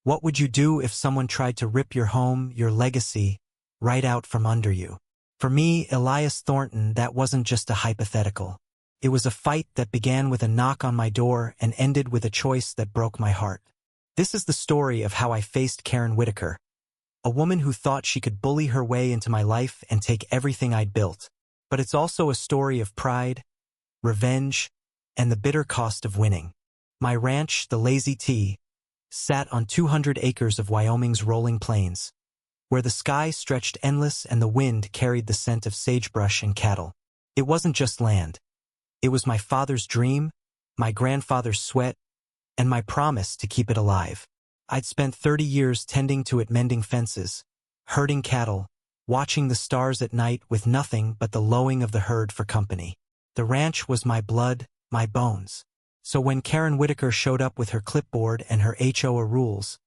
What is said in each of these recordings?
What would you do if someone tried to rip your home, your legacy, right out from under you? For me, Elias Thornton, that wasn't just a hypothetical. It was a fight that began with a knock on my door and ended with a choice that broke my heart. This is the story of how I faced Karen Whitaker, a woman who thought she could bully her way into my life and take everything I'd built. But it's also a story of pride, revenge, and the bitter cost of winning. My ranch, the Lazy T, sat on 200 acres of Wyoming's rolling plains, where the sky stretched endless and the wind carried the scent of sagebrush and cattle. It wasn't just land. It was my father's dream, my grandfather's sweat, and my promise to keep it alive. I'd spent 30 years tending to it, mending fences, herding cattle, watching the stars at night with nothing but the lowing of the herd for company. The ranch was my blood, my bones. So when Karen Whitaker showed up with her clipboard and her HOA rules,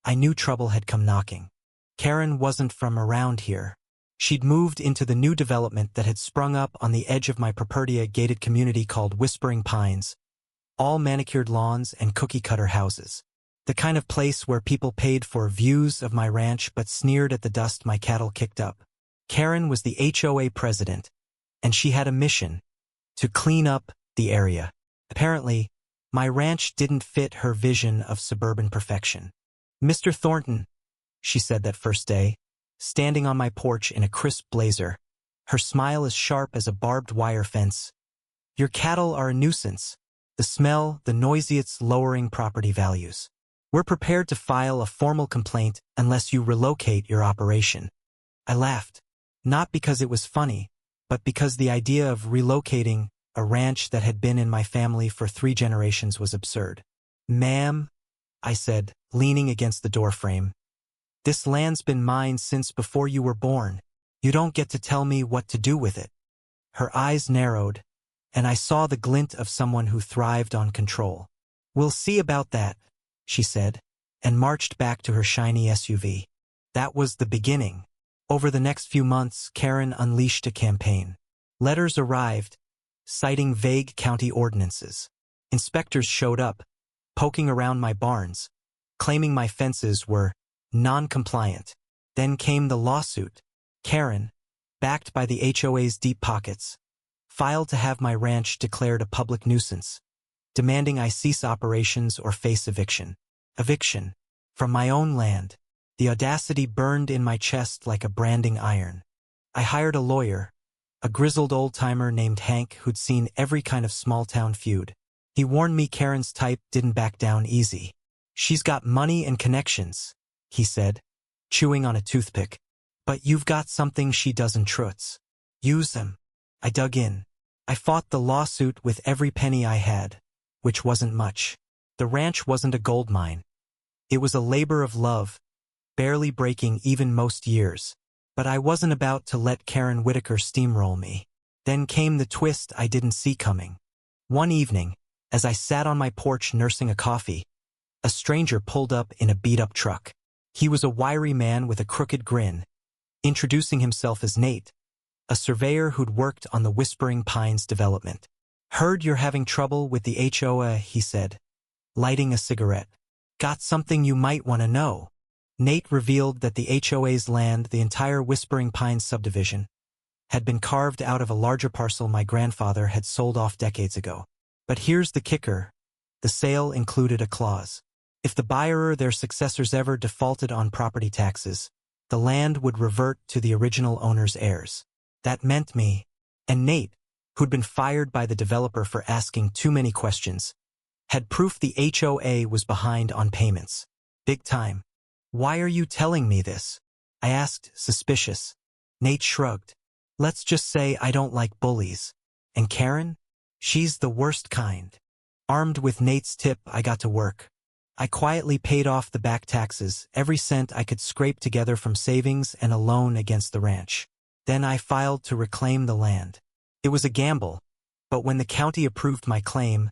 I knew trouble had come knocking. Karen wasn't from around here. She'd moved into the new development that had sprung up on the edge of my Propertia gated community called Whispering Pines, all manicured lawns and cookie-cutter houses. The kind of place where people paid for views of my ranch but sneered at the dust my cattle kicked up. Karen was the HOA president, and she had a mission: to clean up the area. Apparently, my ranch didn't fit her vision of suburban perfection. "Mr. Thornton," she said that first day, standing on my porch in a crisp blazer, her smile as sharp as a barbed wire fence. "Your cattle are a nuisance. The smell, the noisy, it's lowering property values. We're prepared to file a formal complaint unless you relocate your operation." I laughed, not because it was funny, but because the idea of relocating a ranch that had been in my family for 3 generations was absurd. "Ma'am," I said, leaning against the doorframe, "this land's been mine since before you were born. You don't get to tell me what to do with it." Her eyes narrowed, and I saw the glint of someone who thrived on control. "We'll see about that," she said, and marched back to her shiny SUV. That was the beginning. Over the next few months, Karen unleashed a campaign. Letters arrived, citing vague county ordinances. Inspectors showed up, poking around my barns, claiming my fences were non-compliant. Then came the lawsuit. Karen, backed by the HOA's deep pockets, filed to have my ranch declared a public nuisance, demanding I cease operations or face eviction. Eviction. From my own land. The audacity burned in my chest like a branding iron. I hired a lawyer, a grizzled old-timer named Hank who'd seen every kind of small-town feud. He warned me Karen's type didn't back down easy. "She's got money and connections," he said, chewing on a toothpick. "But you've got something she doesn't. Truts. Use them." I dug in. I fought the lawsuit with every penny I had, which wasn't much. The ranch wasn't a gold mine. It was a labor of love, barely breaking even most years. But I wasn't about to let Karen Whitaker steamroll me. Then came the twist I didn't see coming. One evening, as I sat on my porch nursing a coffee, a stranger pulled up in a beat-up truck. He was a wiry man with a crooked grin, introducing himself as Nate, a surveyor who'd worked on the Whispering Pines development. "Heard you're having trouble with the HOA," he said, lighting a cigarette. "Got something you might want to know." Nate revealed that the HOA's land, the entire Whispering Pines subdivision, had been carved out of a larger parcel my grandfather had sold off decades ago. But here's the kicker. The sale included a clause. If the buyer or their successors ever defaulted on property taxes, the land would revert to the original owner's heirs. That meant me, and Nate, who'd been fired by the developer for asking too many questions, had proof the HOA was behind on payments. Big time. "Why are you telling me this?" I asked, suspicious. Nate shrugged. "Let's just say I don't like bullies. And Karen? She's the worst kind." Armed with Nate's tip, I got to work. I quietly paid off the back taxes, every cent I could scrape together from savings and a loan against the ranch. Then I filed to reclaim the land. It was a gamble, but when the county approved my claim,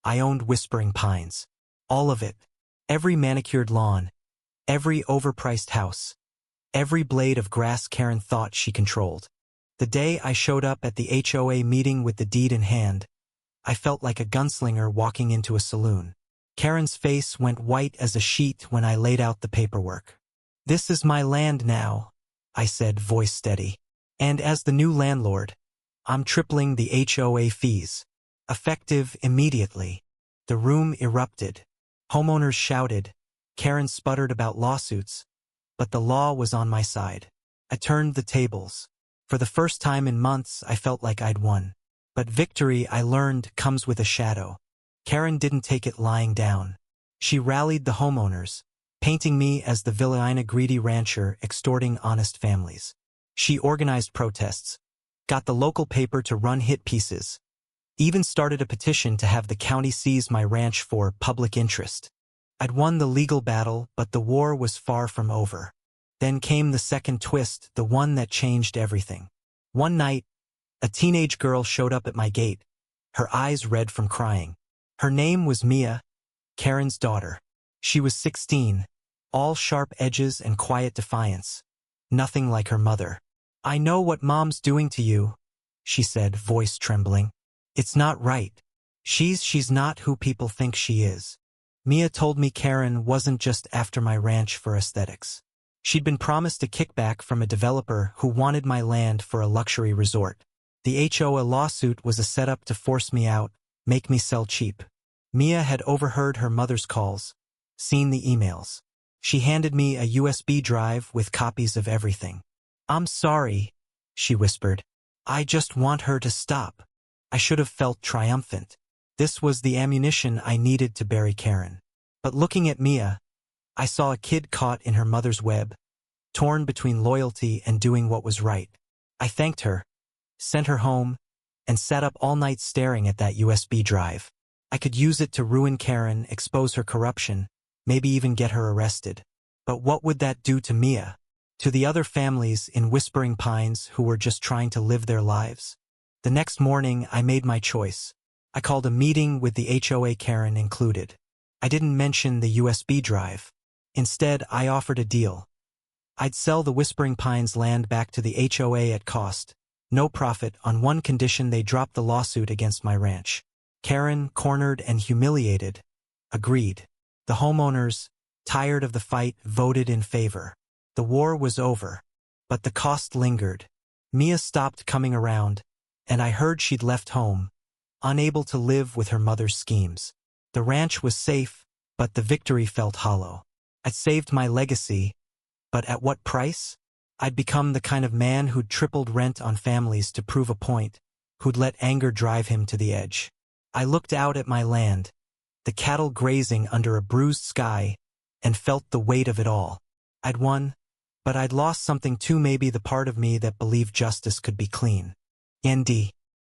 I owned Whispering Pines. All of it. Every manicured lawn. Every overpriced house. Every blade of grass Karen thought she controlled. The day I showed up at the HOA meeting with the deed in hand, I felt like a gunslinger walking into a saloon. Karen's face went white as a sheet when I laid out the paperwork. "This is my land now," I said, voice steady. "And as the new landlord, I'm tripling the HOA fees. Effective immediately." The room erupted. Homeowners shouted. Karen sputtered about lawsuits. But the law was on my side. I turned the tables. For the first time in months, I felt like I'd won. But victory, I learned, comes with a shadow. Karen didn't take it lying down. She rallied the homeowners, painting me as the villaina greedy rancher extorting honest families. She organized protests, got the local paper to run hit pieces, even started a petition to have the county seize my ranch for public interest. I'd won the legal battle, but the war was far from over. Then came the second twist, the one that changed everything. One night, a teenage girl showed up at my gate, her eyes red from crying. Her name was Mia, Karen's daughter. She was 16, all sharp edges and quiet defiance. Nothing like her mother. "I know what Mom's doing to you," she said, voice trembling. "It's not right. She's not who people think she is." Mia told me Karen wasn't just after my ranch for aesthetics. She'd been promised a kickback from a developer who wanted my land for a luxury resort. The HOA lawsuit was a setup to force me out, make me sell cheap. Mia had overheard her mother's calls, seen the emails. She handed me a USB drive with copies of everything. "I'm sorry," she whispered. "I just want her to stop." I should have felt triumphant. This was the ammunition I needed to bury Karen. But looking at Mia, I saw a kid caught in her mother's web, torn between loyalty and doing what was right. I thanked her, sent her home, and sat up all night staring at that USB drive. I could use it to ruin Karen, expose her corruption, maybe even get her arrested. But what would that do to Mia? To the other families in Whispering Pines who were just trying to live their lives? The next morning, I made my choice. I called a meeting with the HOA, Karen included. I didn't mention the USB drive. Instead, I offered a deal. I'd sell the Whispering Pines land back to the HOA at cost, no profit, on one condition: they dropped the lawsuit against my ranch. Karen, cornered and humiliated, agreed. The homeowners, tired of the fight, voted in favor. The war was over, but the cost lingered. Mia stopped coming around, and I heard she'd left home, unable to live with her mother's schemes. The ranch was safe, but the victory felt hollow. I'd saved my legacy, but at what price? I'd become the kind of man who'd tripled rent on families to prove a point, who'd let anger drive him to the edge. I looked out at my land, the cattle grazing under a bruised sky, and felt the weight of it all. I'd won, but I'd lost something too, maybe the part of me that believed justice could be clean. ND.